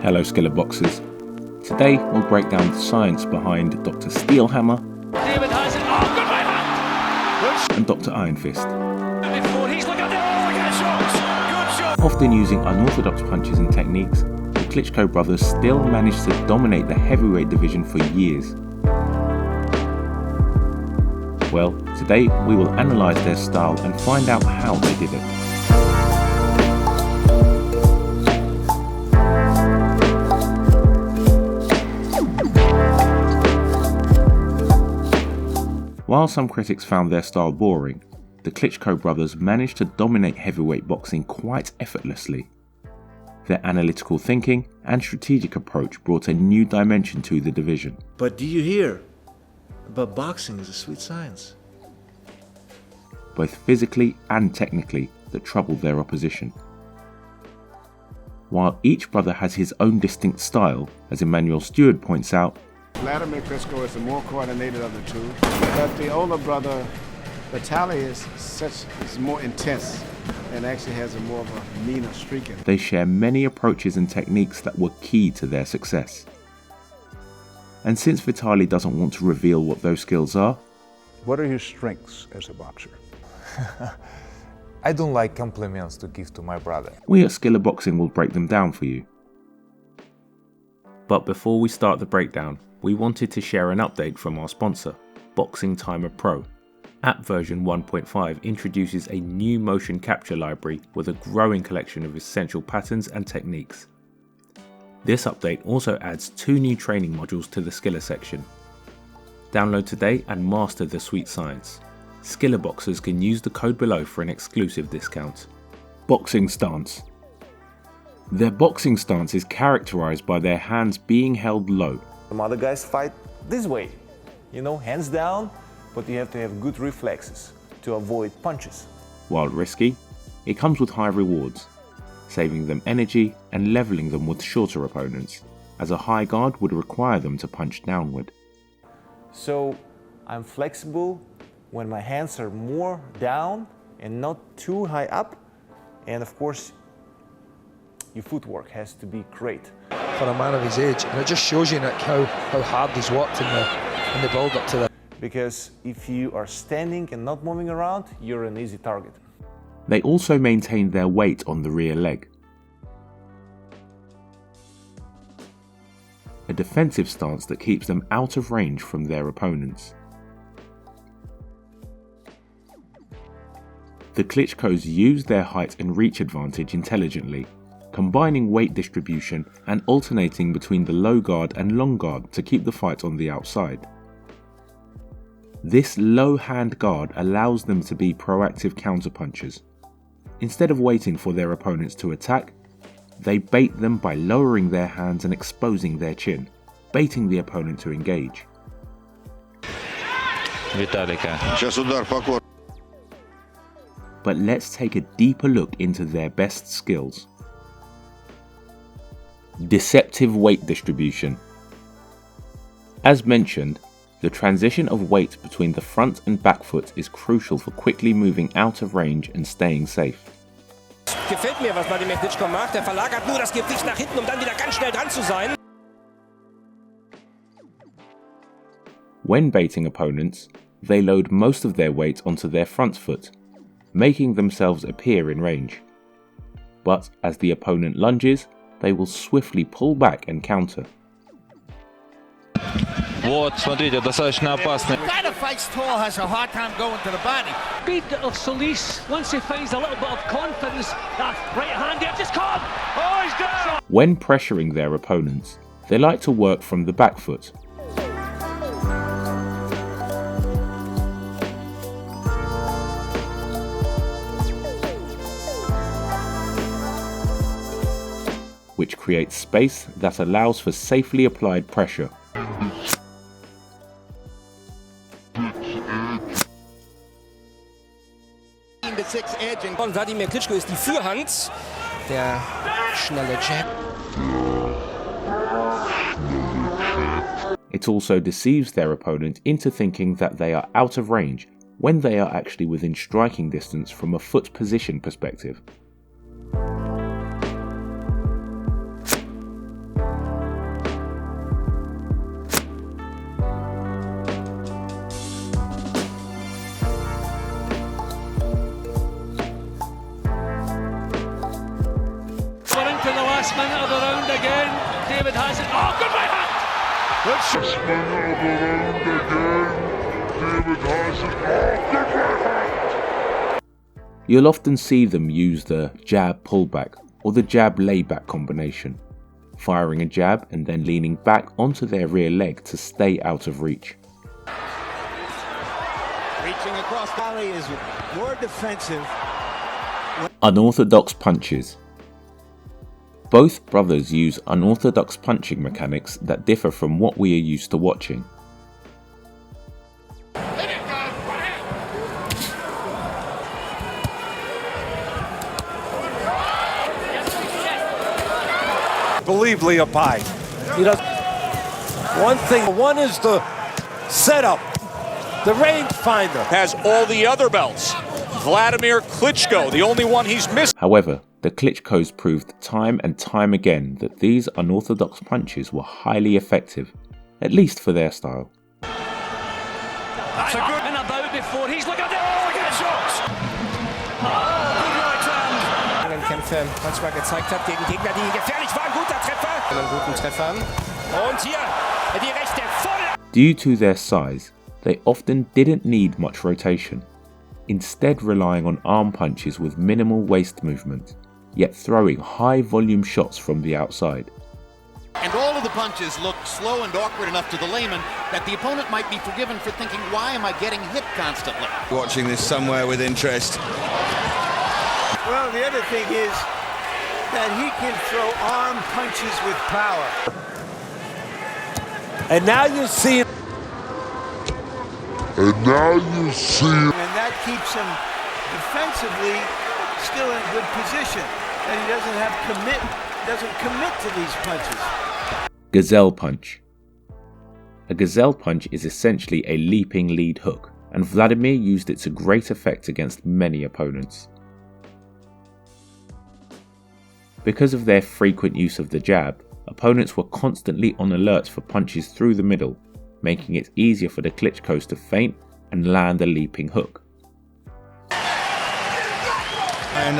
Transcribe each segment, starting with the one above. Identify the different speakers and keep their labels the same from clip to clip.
Speaker 1: Hello Skillr Boxers. Today we'll break down the science behind Dr. Steelhammer
Speaker 2: David has it. Oh, good right hand.
Speaker 1: and Dr. Iron Fist,
Speaker 2: Before he's looking at good shot.
Speaker 1: often using unorthodox punches and techniques. The Klitschko brothers still managed to dominate the heavyweight division for years. Well, today we will analyse their style and find out how they did it. While some critics found their style boring, the Klitschko brothers managed to dominate heavyweight boxing quite effortlessly. Their analytical thinking and strategic approach brought a new dimension to the division.
Speaker 3: But do you hear? But boxing is a sweet science.
Speaker 1: Both physically and technically, that troubled their opposition. While each brother has his own distinct style, as Emmanuel Stewart points out,
Speaker 4: Vladimir Klitschko is the more coordinated of the two, but the older brother, Vitaly, is more intense and actually has a more of a meaner streak in it.
Speaker 1: they share many approaches and techniques that were key to their success. And since Vitaly doesn't want to reveal what those skills are,
Speaker 5: What are your strengths as a boxer?
Speaker 6: I don't like compliments to give to my brother.
Speaker 1: we at Skillr Boxing will break them down for you. But before we start the breakdown, we wanted to share an update from our sponsor, Boxing Timer Pro. App version 1.5 introduces a new motion capture library with a growing collection of essential patterns and techniques. This update also adds 2 new training modules to the Skillr section. Download today and master the sweet science. Skillr Boxers can use the code below for an exclusive discount. Boxing Stance. Their boxing stance is characterized by their hands being held low.
Speaker 6: Some other guys fight this way, hands down, but you have to have good reflexes to avoid punches.
Speaker 1: While risky, it comes with high rewards, saving them energy and leveling them with shorter opponents, as a high guard would require them to punch downward.
Speaker 6: So I'm flexible when my hands are more down and not too high up, and of course your footwork has to be great.
Speaker 7: For a man of his age, and it just shows you how hard he's worked in the build up to that.
Speaker 6: Because if you are standing and not moving around, you're an easy target.
Speaker 1: They also maintain their weight on the rear leg. A defensive stance that keeps them out of range from their opponents. The Klitschkos use their height and reach advantage intelligently, combining weight distribution and alternating between the low guard and long guard to keep the fight on the outside. This low hand guard allows them to be proactive counterpunchers. Instead of waiting for their opponents to attack, they bait them by lowering their hands and exposing their chin, baiting the opponent to engage. But let's take a deeper look into their best skills. Deceptive weight distribution. As mentioned, the transition of weight between the front and back foot is crucial for quickly moving out of range and staying safe.
Speaker 2: Gefällt mir, was Vladimir Klitschko macht. Er verlagert nur das Gewicht nach hinten, dann wieder ganz schnell dran zu sein.
Speaker 1: When baiting opponents, they load most of their weight onto their front foot, making themselves appear in range. But as the opponent lunges, they will swiftly pull back and counter.
Speaker 8: Вот, смотрите, достаточно опасно.
Speaker 9: The guy that fights tall has a hard time going to the body.
Speaker 2: Speed of Solis, once he finds a little bit of confidence, that right hand here just caught. Oh, he's down!
Speaker 1: When pressuring their opponents, they like to work from the back foot. Which creates space that allows for safely applied pressure.
Speaker 2: Und Vladimir Klitschko ist die Fürhand.
Speaker 7: Der schnelle Jab.
Speaker 1: It also deceives their opponent into thinking that they are out of range when they are actually within striking distance from a foot position perspective.
Speaker 2: Last minute of the round again. David has it. Oh, good right hand!
Speaker 1: You'll often see them use the jab pullback or the jab layback combination, firing a jab and then leaning back onto their rear leg to stay out of reach.
Speaker 9: Reaching across the alley is more defensive.
Speaker 1: Unorthodox punches. Both brothers use unorthodox punching mechanics that differ from what we are used to watching.
Speaker 10: Unbelievably up high. He does one thing. One is the setup. The rangefinder
Speaker 11: has all the other belts. Vladimir Klitschko, the only one he's missed.
Speaker 1: However, the Klitschkos proved time and time again that these unorthodox punches were highly effective, at least for their style.
Speaker 2: That's a good and about before he's looking at it. Oh, look at the shots! Oh, good right hand.
Speaker 12: Kämpfe manchmal gezeigt hat gegen Gegner, die gefährlich waren. Guter Treffer. Einen guten Treffer. Und hier die rechte voll.
Speaker 1: Due to their size, they often didn't need much rotation, instead relying on arm punches with minimal waist movement, yet throwing high volume shots from the outside.
Speaker 9: And all of the punches look slow and awkward enough to the layman that the opponent might be forgiven for thinking, why am I getting hit constantly?
Speaker 13: Watching this somewhere with interest.
Speaker 3: Well, the other thing is that he can throw arm punches with power.
Speaker 10: And now you see him.
Speaker 3: And that keeps him defensively still in good position. And he doesn't commit to these punches.
Speaker 1: Gazelle Punch. A Gazelle Punch is essentially a leaping lead hook, and Vladimir used it to great effect against many opponents. Because of their frequent use of the jab, opponents were constantly on alert for punches through the middle, making it easier for the Klitschkos to feint and land a leaping hook.
Speaker 13: And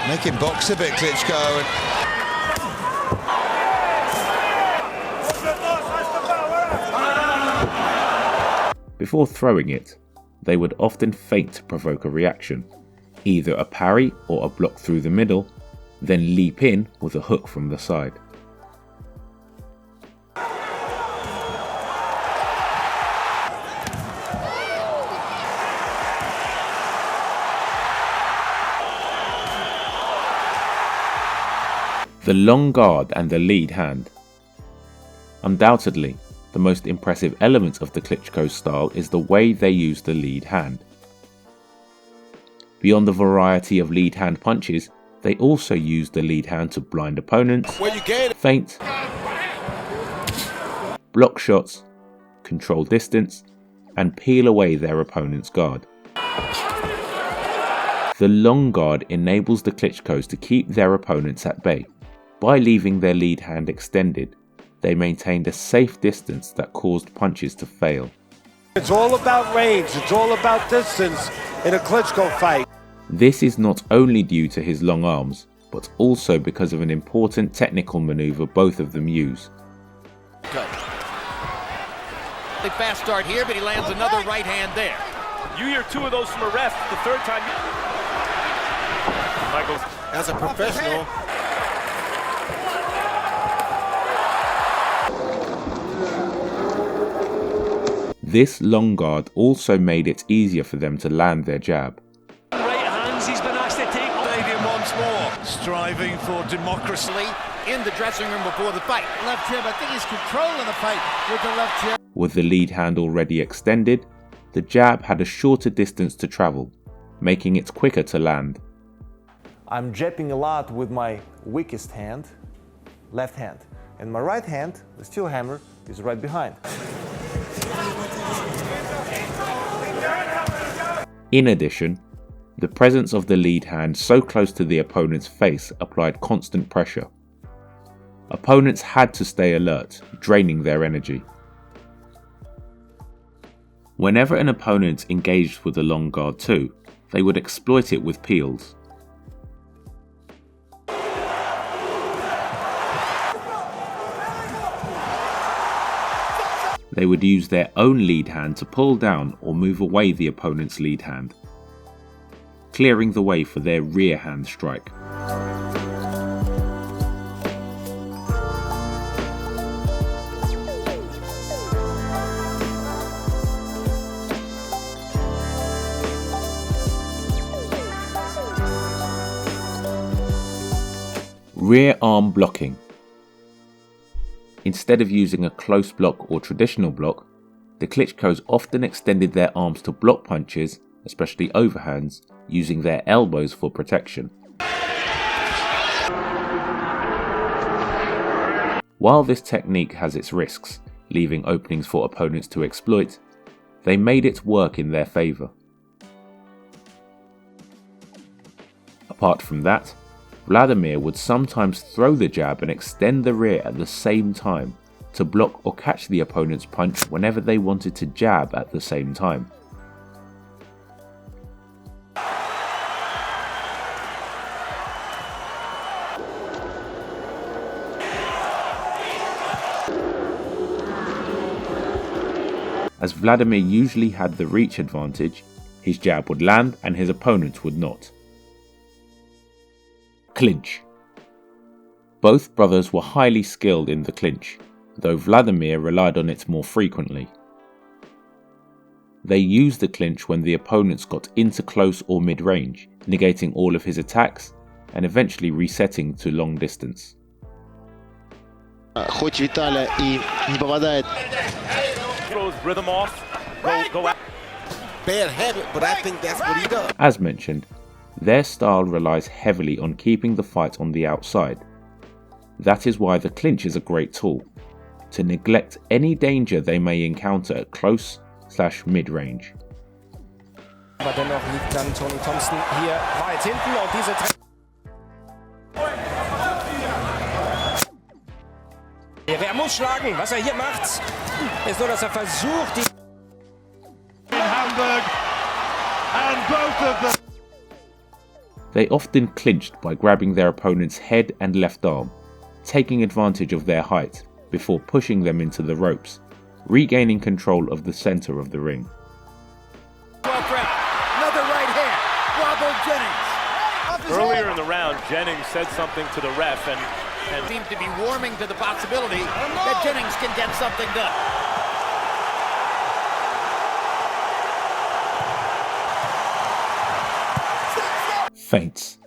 Speaker 13: make him box a bit, Klitschko.
Speaker 1: Before throwing it, they would often feint to provoke a reaction, either a parry or a block through the middle, then leap in with a hook from the side. The long guard and the lead hand. Undoubtedly, the most impressive element of the Klitschko style is the way they use the lead hand. Beyond the variety of lead hand punches, they also use the lead hand to blind opponents, feint, block shots, control distance, and peel away their opponent's guard. The long guard enables the Klitschkos to keep their opponents at bay. By leaving their lead hand extended, they maintained a safe distance that caused punches to fail.
Speaker 10: It's all about range, it's all about distance in a Klitschko fight.
Speaker 1: This is not only due to his long arms, but also because of an important technical maneuver both of them use.
Speaker 9: Good. Big fast start here, but he lands another right hand there.
Speaker 11: You hear two of those from a ref the third time. Michael,
Speaker 3: As a professional,
Speaker 1: This long guard also made it easier for them to land their jab.
Speaker 2: Right hands, he's been asked to take
Speaker 9: Stadium once more, striving for democracy in the dressing room before the fight. Left jab, I think he's controlling the fight with the left jab.
Speaker 1: With the lead hand already extended, the jab had a shorter distance to travel, making it quicker to land.
Speaker 6: I'm jabbing a lot with my weakest hand, left hand. And my right hand, the steel hammer, is right behind.
Speaker 1: In addition, the presence of the lead hand so close to the opponent's face applied constant pressure. Opponents had to stay alert, draining their energy. Whenever an opponent engaged with a long guard too, they would exploit it with peels. They would use their own lead hand to pull down or move away the opponent's lead hand, clearing the way for their rear hand strike. Rear arm blocking. Instead of using a close block or traditional block, the Klitschkos often extended their arms to block punches, especially overhands, using their elbows for protection. While this technique has its risks, leaving openings for opponents to exploit, they made it work in their favour. Apart from that, Vladimir would sometimes throw the jab and extend the rear at the same time to block or catch the opponent's punch whenever they wanted to jab at the same time. As Vladimir usually had the reach advantage, his jab would land and his opponent would not. Clinch. Both brothers were highly skilled in the clinch, though Vladimir relied on it more frequently. They used the clinch when the opponents got into close or mid-range, negating all of his attacks and eventually resetting to long distance.
Speaker 14: Throws
Speaker 11: rhythm off. Go out.
Speaker 14: Bad habit, but I think that's what he does.
Speaker 1: As mentioned, their style relies heavily on keeping the fight on the outside. That is why the clinch is a great tool, to neglect any danger they may encounter at close/mid-range.
Speaker 12: Aber dennoch liegt dann Tony Thompson hier weit hinten und diese Er muss schlagen, was hier macht, ist nur, dass versucht, die
Speaker 9: Hamburg and both of them.
Speaker 1: They often clinched by grabbing their opponent's head and left arm, taking advantage of their height before pushing them into the ropes, regaining control of the centre of the ring.
Speaker 9: Another right hand. Bravo Jennings.
Speaker 11: Earlier in the round, Jennings said something to the ref and
Speaker 9: seemed to be warming to the possibility that Jennings can get something done.
Speaker 1: Feints.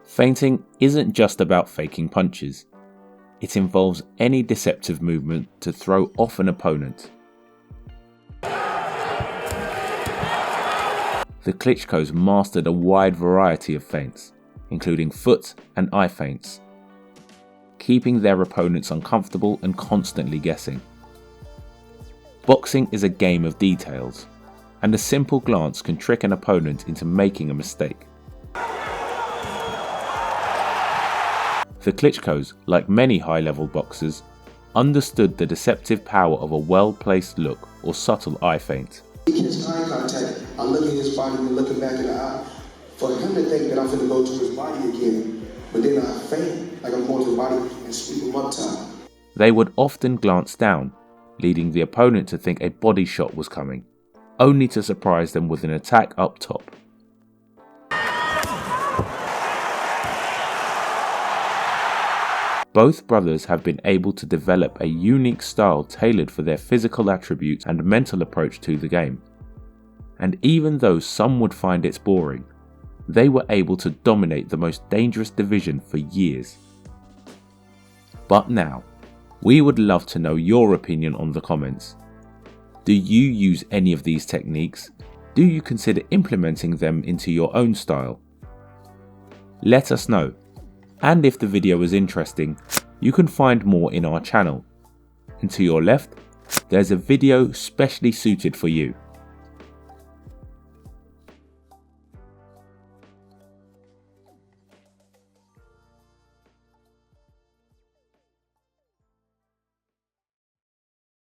Speaker 1: Feinting isn't just about faking punches. It involves any deceptive movement to throw off an opponent. The Klitschkos mastered a wide variety of feints, including foot and eye feints, keeping their opponents uncomfortable and constantly guessing. Boxing is a game of details, and a simple glance can trick an opponent into making a mistake. The Klitschkos, like many high-level boxers, understood the deceptive power of a well-placed look or subtle eye feint.
Speaker 15: He gets eye contact, I look at his body and looking back in the eye. For him to think that I'm going to go to his body again, but then I feint like I'm going to the body and sweep him up top.
Speaker 1: They would often glance down, leading the opponent to think a body shot was coming, only to surprise them with an attack up top. Both brothers have been able to develop a unique style tailored for their physical attributes and mental approach to the game. And even though some would find it boring, they were able to dominate the most dangerous division for years. But now, we would love to know your opinion on the comments. Do you use any of these techniques? Do you consider implementing them into your own style? Let us know. And if the video is interesting, you can find more in our channel. And to your left, there's a video specially suited for you.